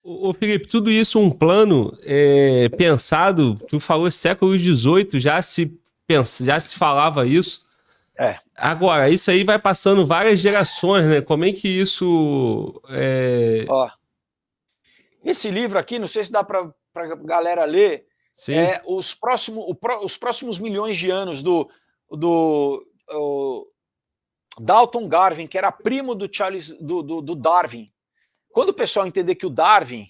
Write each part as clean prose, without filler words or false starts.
Ô Felipe, tudo isso um plano pensado, tu falou século XVIII, já se falava isso. É, Agora, isso aí vai passando várias gerações, né? Como é que isso... ó. Esse livro aqui, não sei se dá para a galera ler, Sim, os próximos milhões de anos do o Dalton Darwin, que era primo do do Darwin. Quando o pessoal entender que o Darwin,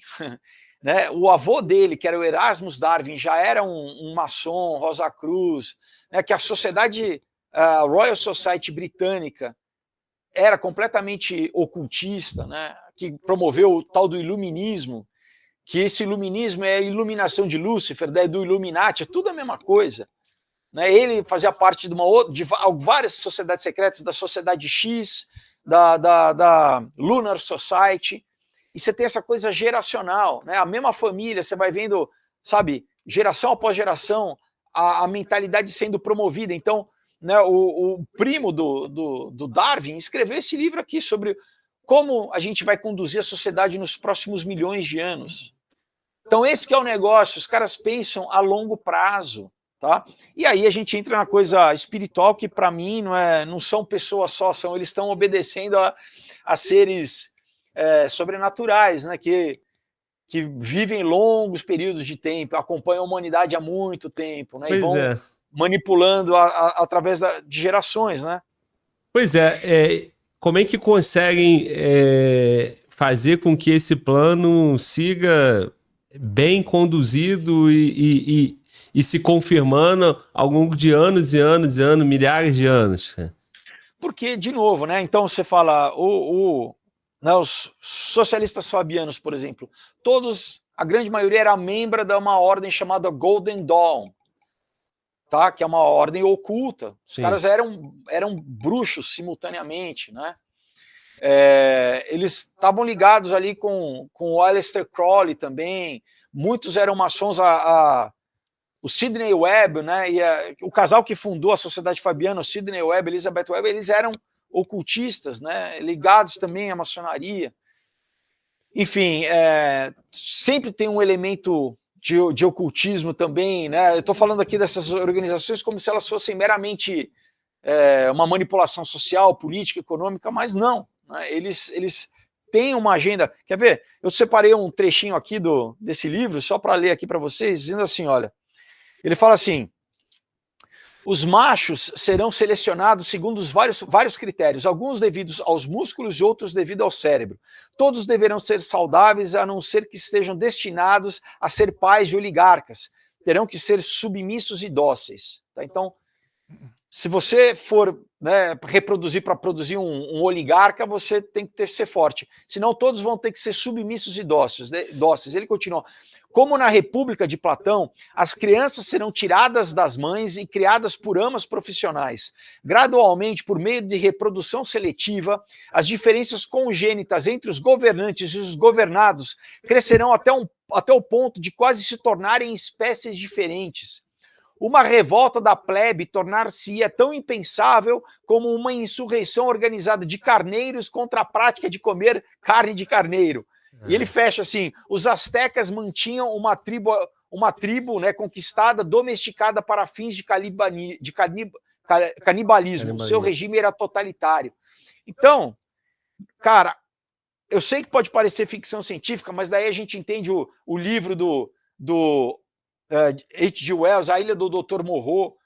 né, o avô dele, que era o Erasmus Darwin, já era um maçom, Rosa Cruz, né, que a sociedade, a Royal Society britânica, era completamente ocultista, né, que promoveu o tal do iluminismo, que esse iluminismo é a iluminação de Lúcifer, do Illuminati, é tudo a mesma coisa. Né? Ele fazia parte de várias sociedades secretas, da Sociedade X, da Lunar Society, e você tem essa coisa geracional, né? A mesma família, você vai vendo, sabe, geração após geração, a mentalidade sendo promovida. Então, né, o primo do Darwin escreveu esse livro aqui sobre como a gente vai conduzir a sociedade nos próximos milhões de anos. Então, esse que é o negócio, os caras pensam a longo prazo, tá? E aí a gente entra na coisa espiritual, que para mim não são pessoas só, eles estão obedecendo a seres sobrenaturais, né? Que vivem longos períodos de tempo, acompanham a humanidade há muito tempo, né? E pois vão é. manipulando através de gerações, né? Pois como é que conseguem fazer com que esse plano siga bem conduzido e se confirmando ao longo de anos e anos e anos, milhares de anos? Porque, de novo, né? Então você fala, né, os socialistas fabianos, por exemplo, todos, a grande maioria era membro de uma ordem chamada Golden Dawn, tá? Que é uma ordem oculta. Os Sim. caras eram bruxos simultaneamente, né? Eles estavam ligados ali com o Aleister Crowley também. Muitos eram maçons, o Sidney Webb, né? E o casal que fundou a Sociedade Fabiana, o Sidney Webb e Elizabeth Webb, eles eram ocultistas, né? Ligados também à maçonaria. Enfim, sempre tem um elemento de ocultismo também, né? Eu estou falando aqui dessas organizações como se elas fossem meramente uma manipulação social, política, econômica, mas não. Né? Eles têm uma agenda. Quer ver? Eu separei um trechinho aqui desse livro, só para ler aqui para vocês, dizendo assim: olha, ele fala assim: os machos serão selecionados segundo os vários critérios, alguns devidos aos músculos e outros devido ao cérebro. Todos deverão ser saudáveis, a não ser que estejam destinados a ser pais de oligarcas. Terão que ser submissos e dóceis. Tá? Então, se você for, né, reproduzir para produzir um oligarca, você tem que ser forte. Senão todos vão ter que ser submissos e dóceis. Ele continua. Como na República de Platão, as crianças serão tiradas das mães e criadas por amas profissionais. Gradualmente, por meio de reprodução seletiva, as diferenças congênitas entre os governantes e os governados crescerão até o ponto de quase se tornarem espécies diferentes. Uma revolta da plebe tornar-se-ia tão impensável como uma insurreição organizada de carneiros contra a prática de comer carne de carneiro. E ele fecha assim: os astecas mantinham uma tribo, né, conquistada, domesticada para fins de canibalismo. Seu regime era totalitário. Então, cara, eu sei que pode parecer ficção científica, mas daí a gente entende o livro do H.G. Wells, A Ilha do Dr. Moreau.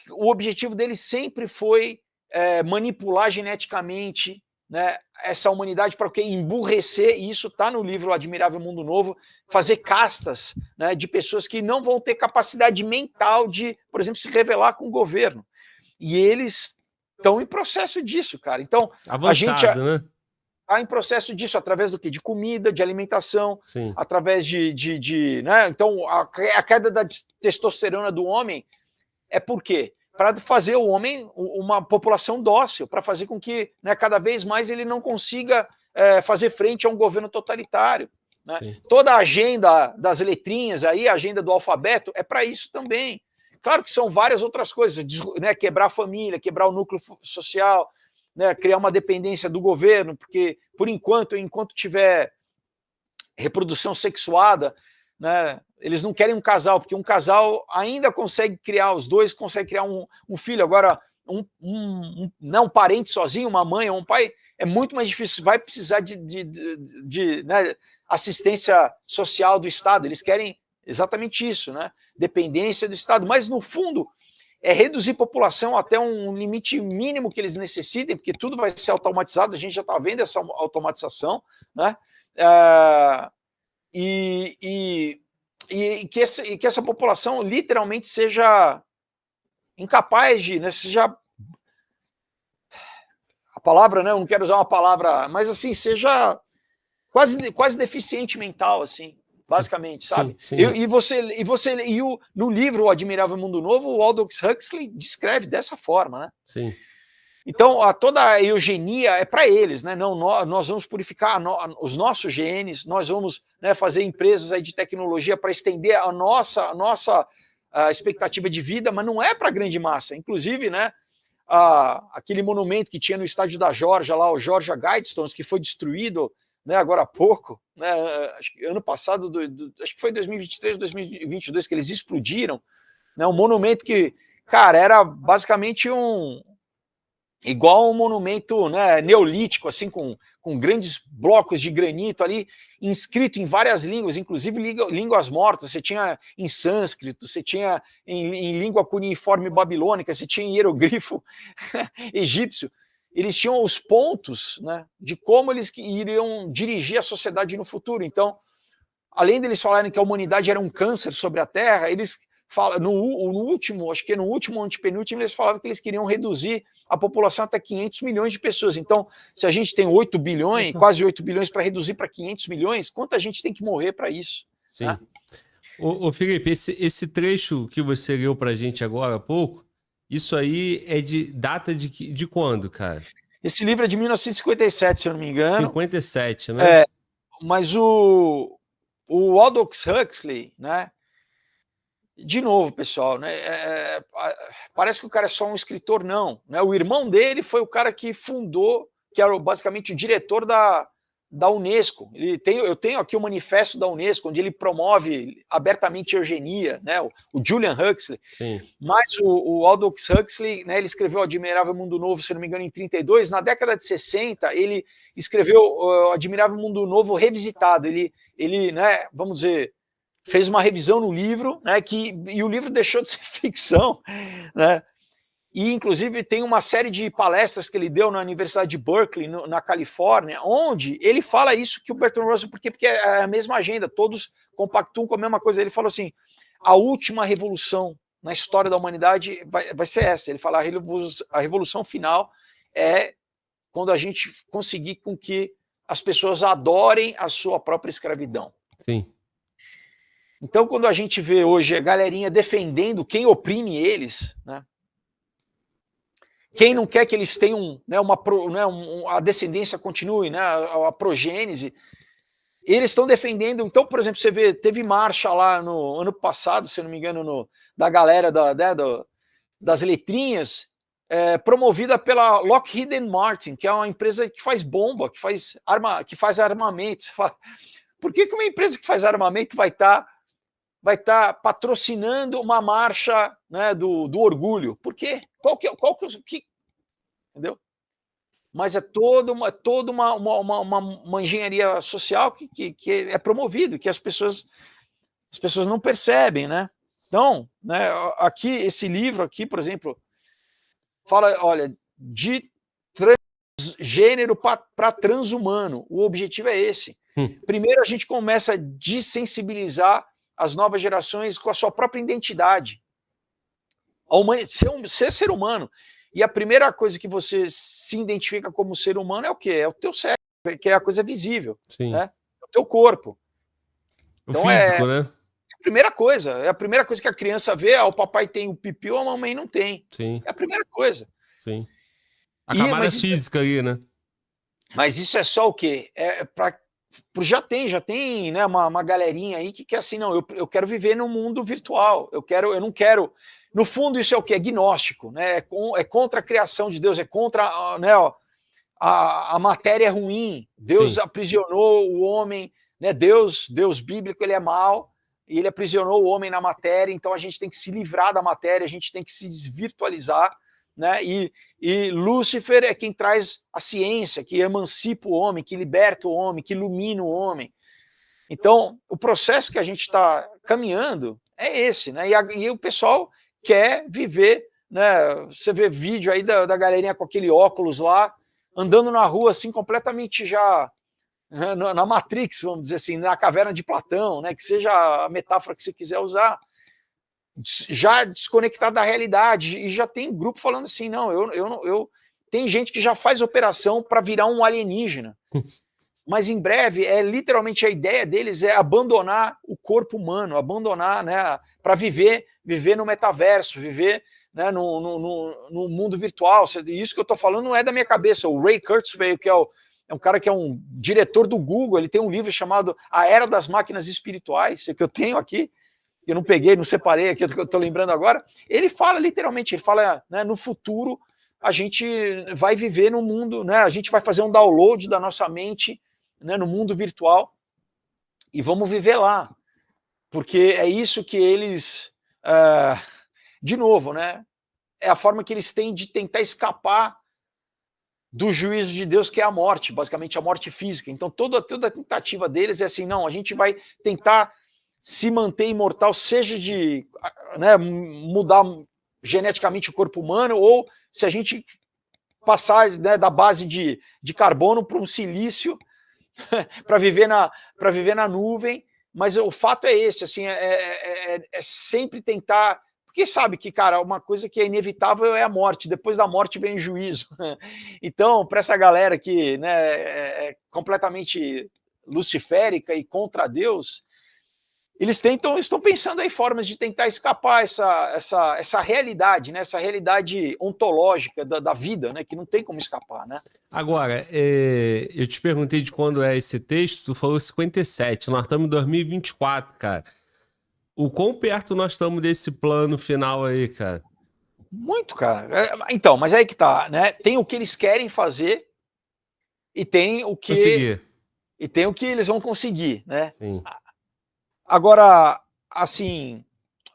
O objetivo dele sempre foi manipular geneticamente, né, essa humanidade para o quê? Emburrecer, e isso está no livro Admirável Mundo Novo, fazer castas, né, de pessoas que não vão ter capacidade mental de, por exemplo, se revelar com o governo. E eles estão em processo disso, cara. Então, a gente Avançado, né? está em processo disso, através do quê? De comida, de alimentação, Sim. através né? Então, a queda da testosterona do homem é por quê? Para fazer o homem uma população dócil, para fazer com que, né, cada vez mais ele não consiga fazer frente a um governo totalitário. Né? Toda a agenda das letrinhas aí, a agenda do alfabeto, é para isso também. Claro que são várias outras coisas, né, quebrar a família, quebrar o núcleo social, né, criar uma dependência do governo, porque, por enquanto tiver reprodução sexuada, né? Eles não querem um casal, porque um casal ainda consegue criar, os dois conseguem criar um filho. Agora, um parente sozinho, uma mãe ou um pai, é muito mais difícil, vai precisar de né, assistência social do Estado. Eles querem exatamente isso, né? Dependência do Estado, mas no fundo é reduzir a população até um limite mínimo que eles necessitem, porque tudo vai ser automatizado, a gente já está vendo essa automatização, né? E que essa população literalmente seja incapaz de, né, seja a palavra, né, eu não quero usar uma palavra, mas assim, seja quase deficiente mental, assim, basicamente, sabe? Sim, sim. No livro O Admirável Mundo Novo, o Aldous Huxley descreve dessa forma, né? Sim. Então, toda a eugenia é para eles, né? Não, nós vamos purificar os nossos genes, nós vamos, né, fazer empresas aí de tecnologia para estender a nossa expectativa de vida, mas não é para a grande massa. Inclusive, né, aquele monumento que tinha no estádio da Geórgia, lá, o Georgia Guidestones, que foi destruído, né, agora há pouco, né, acho que ano passado, acho que foi 2023, 2022, que eles explodiram, né, um monumento que, cara, era basicamente igual um monumento, né, neolítico, assim, com grandes blocos de granito ali, inscrito em várias línguas, inclusive línguas mortas. Você tinha em sânscrito, você tinha em língua cuneiforme babilônica, você tinha em hieroglifo egípcio. Eles tinham os pontos, né, de como eles iriam dirigir a sociedade no futuro. Então, além deles falarem que a humanidade era um câncer sobre a Terra, eles falam, no último, acho que no último antepenúltimo, eles falavam que eles queriam reduzir a população até 500 milhões de pessoas. Então, se a gente tem 8 bilhões, quase 8 bilhões para reduzir para 500 milhões, quanta gente tem que morrer para isso? Sim. Né? Ô Felipe, esse trecho que você leu para a gente agora há pouco, isso aí é de data de quando, cara? Esse livro é de 1957, se eu não me engano. 57, né? Mas o Aldous Huxley, né? De novo, pessoal, né? Parece que o cara é só um escritor, não. Né? O irmão dele foi o cara que fundou, que era basicamente o diretor da Unesco. Eu tenho aqui o manifesto da Unesco, onde ele promove abertamente a eugenia, né? O Julian Huxley. Sim. Mas o Aldous Huxley, né, ele escreveu O Admirável Mundo Novo, se não me engano, em 32. Na década de 60, ele escreveu O Admirável Mundo Novo revisitado. Ele, né, vamos dizer, fez uma revisão no livro, né, e o livro deixou de ser ficção, né, e inclusive tem uma série de palestras que ele deu na Universidade de Berkeley, na Califórnia, onde ele fala isso que o Bertrand Russell, porque é a mesma agenda, todos compactuam com a mesma coisa. Ele falou assim, a última revolução na história da humanidade vai ser essa. Ele fala, a revolução final é quando a gente conseguir com que as pessoas adorem a sua própria escravidão. Sim. Então, quando a gente vê hoje a galerinha defendendo quem oprime eles, né? Quem não quer que eles tenham, né, a descendência continue, né, a progênese, eles estão defendendo. Então, por exemplo, você vê, teve marcha lá no ano passado, se eu não me engano, da galera das letrinhas, promovida pela Lockheed Martin, que é uma empresa que faz bomba, que faz armamento. Por que uma empresa que faz armamento vai estar patrocinando uma marcha, né, do orgulho? Por quê? Qual que entendeu? Mas é toda uma engenharia social que é promovido, que as pessoas não percebem, né? Então, né, aqui, esse livro aqui, por exemplo, fala, olha, de transgênero para transhumano. O objetivo é esse. Primeiro, a gente começa a desensibilizar as novas gerações com a sua própria identidade. Ser ser humano. E a primeira coisa que você se identifica como ser humano é o quê? É o teu cérebro, que é a coisa visível. Sim. Né? É o teu corpo. Então, físico, né? É a primeira coisa que a criança vê, o papai tem o pipi ou a mamãe não tem. Sim. É a primeira coisa. Sim. A camada física ali, né? Mas isso é só o quê? Já tem, né, uma galerinha aí que quer assim, não, eu quero viver no mundo virtual, eu não quero. No fundo, isso é o quê? É gnóstico, né? É contra a criação de Deus, é contra, né, a matéria ruim. Deus aprisionou o homem, né, Deus bíblico, ele é mau, e ele aprisionou o homem na matéria, então a gente tem que se livrar da matéria, a gente tem que se desvirtualizar, né? E Lúcifer é quem traz a ciência, que emancipa o homem, que liberta o homem, que ilumina o homem. Então, o processo que a gente está caminhando é esse, né? E o pessoal quer viver, né? Você vê vídeo aí da galerinha com aquele óculos lá, andando na rua assim, completamente já na Matrix, vamos dizer assim, na caverna de Platão, né? Que seja a metáfora que você quiser usar, já desconectado da realidade, e já tem grupo falando assim, não, eu tem gente que já faz operação para virar um alienígena. Mas em breve, literalmente a ideia deles é abandonar o corpo humano, abandonar, né, para viver no metaverso, viver, né, no mundo virtual. Isso que eu estou falando não é da minha cabeça. O Ray Kurzweil, que é um cara que é um diretor do Google, ele tem um livro chamado A Era das Máquinas Espirituais, que eu tenho aqui, que eu não peguei, não separei aqui, que eu estou lembrando agora. Ele fala literalmente, ele fala, né, no futuro a gente vai viver no mundo, né, a gente vai fazer um download da nossa mente, né, no mundo virtual, e vamos viver lá, porque é isso que eles, de novo, né, é a forma que eles têm de tentar escapar do juízo de Deus, que é a morte, basicamente a morte física. Então toda a tentativa deles é assim, não, a gente vai tentar se manter imortal, seja de, né, mudar geneticamente o corpo humano, ou se a gente passar, né, da base de carbono para um silício, para viver na nuvem. Mas o fato é esse, assim, é sempre tentar, porque sabe que, cara, uma coisa que é inevitável é a morte, depois da morte vem o juízo. Então, para essa galera que, né, é completamente luciférica e contra Deus, eles estão pensando aí formas de tentar escapar essa realidade, né, essa realidade ontológica da vida, né, que não tem como escapar, né? Agora, eu te perguntei de quando é esse texto, tu falou 57, nós estamos em 2024, cara. O quão perto nós estamos desse plano final aí, cara? Muito, cara. Então, mas aí que tá, né? Tem o que eles querem fazer e tem o que eles vão conseguir, né? Sim. Agora, assim,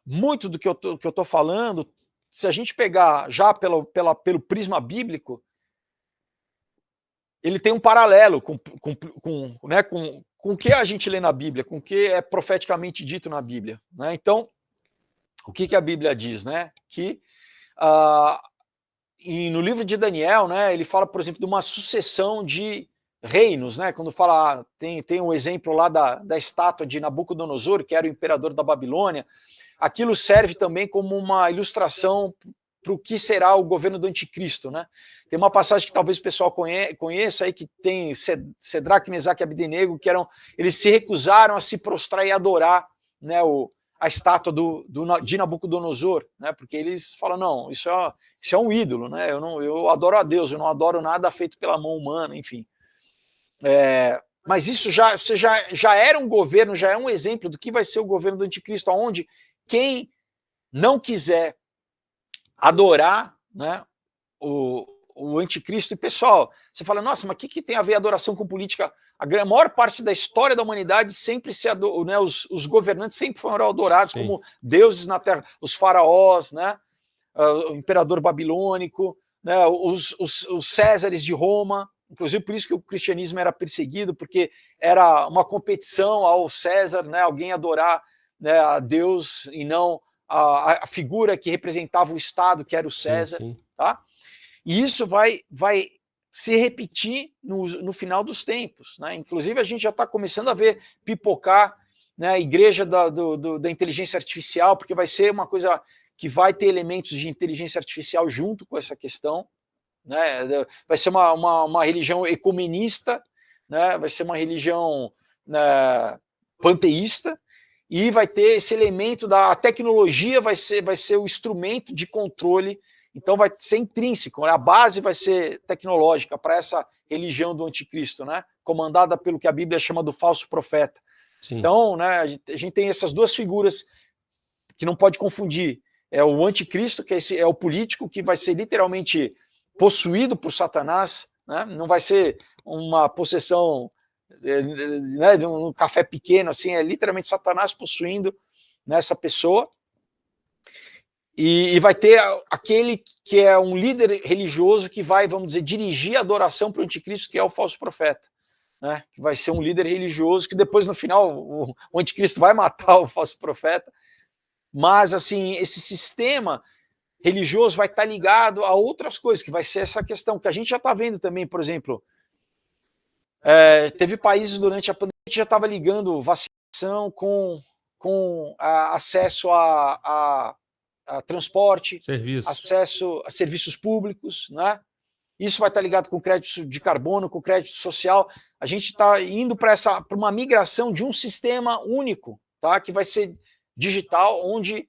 muito do que eu tô falando, se a gente pegar já pelo prisma bíblico, ele tem um paralelo né, com o que a gente lê na Bíblia, com o que é profeticamente dito na Bíblia, né? Então, o que a Bíblia diz, né? Que e no livro de Daniel, né, ele fala, por exemplo, de uma sucessão de reinos, né? Quando fala, tem um exemplo lá da estátua de Nabucodonosor, que era o imperador da Babilônia. Aquilo serve também como uma ilustração para o que será o governo do anticristo, né? Tem uma passagem que talvez o pessoal conheça aí, que tem Cedraque, Mesaque e Abdenego, que eles se recusaram a se prostrar e adorar, né, a estátua de Nabucodonosor, né? Porque eles falam, não, isso é um ídolo, né? Eu adoro a Deus, eu não adoro nada feito pela mão humana, enfim. Mas isso já era um governo, já é um exemplo do que vai ser o governo do anticristo, onde quem não quiser adorar, né, o anticristo, e pessoal, você fala, nossa, mas o que tem a ver adoração com política? A maior parte da história da humanidade sempre né, os governantes sempre foram adorados Sim. como deuses na terra, os faraós, né, o imperador babilônico, né, os Césares de Roma, inclusive por isso que o cristianismo era perseguido, porque era uma competição ao César, né, alguém adorar, né, a Deus e não a figura que representava o Estado, que era o César, sim. Tá? E isso vai se repetir no final dos tempos, né? Inclusive a gente já está começando a ver pipocar, né, a igreja da inteligência artificial, porque vai ser uma coisa que vai ter elementos de inteligência artificial junto com essa questão, né? Vai ser uma religião ecumenista, né? Vai ser uma religião, né, panteísta, e vai ter esse elemento da tecnologia, vai ser o instrumento de controle, então vai ser intrínseco, né? A base vai ser tecnológica para essa religião do anticristo, né? Comandada pelo que a Bíblia chama do falso profeta. Sim. Então, né, a gente tem essas duas figuras que não pode confundir. É o anticristo, que é o político, que vai ser literalmente possuído por Satanás, né? Não vai ser uma possessão né, de um café pequeno, assim, é literalmente Satanás possuindo nessa pessoa. E vai ter aquele que é um líder religioso que vai, vamos dizer, dirigir a adoração para o anticristo, que é o falso profeta, né? Que vai ser um líder religioso que depois, no final, o anticristo vai matar o falso profeta. Mas, assim, esse sistema religioso vai estar ligado a outras coisas, que vai ser essa questão, que a gente já está vendo também, por exemplo, teve países durante a pandemia que já estava ligando vacinação com acesso a transporte, acesso a serviços públicos, né? Isso vai estar ligado com crédito de carbono, com crédito social. A gente está indo para uma migração de um sistema único, tá? Que vai ser digital, onde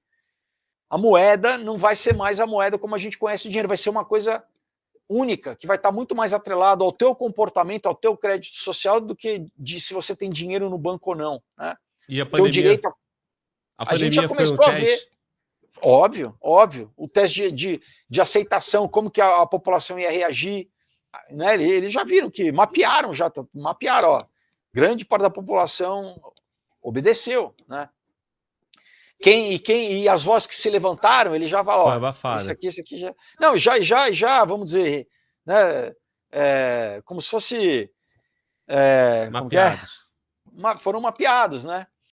a moeda não vai ser mais a moeda como a gente conhece o dinheiro, vai ser uma coisa única, que vai estar muito mais atrelado ao teu comportamento, ao teu crédito social, do que de se você tem dinheiro no banco ou não, né? E a pandemia, direito a gente já começou a ver. Óbvio. O teste de aceitação, como que a população ia reagir, né? Eles já viram que mapearam, ó, grande parte da população obedeceu, né? E as vozes que se levantaram, ele já falou, ó, esse aqui já... Não, já, vamos dizer, né, como se fosse... mapeados. Foram mapeados, né?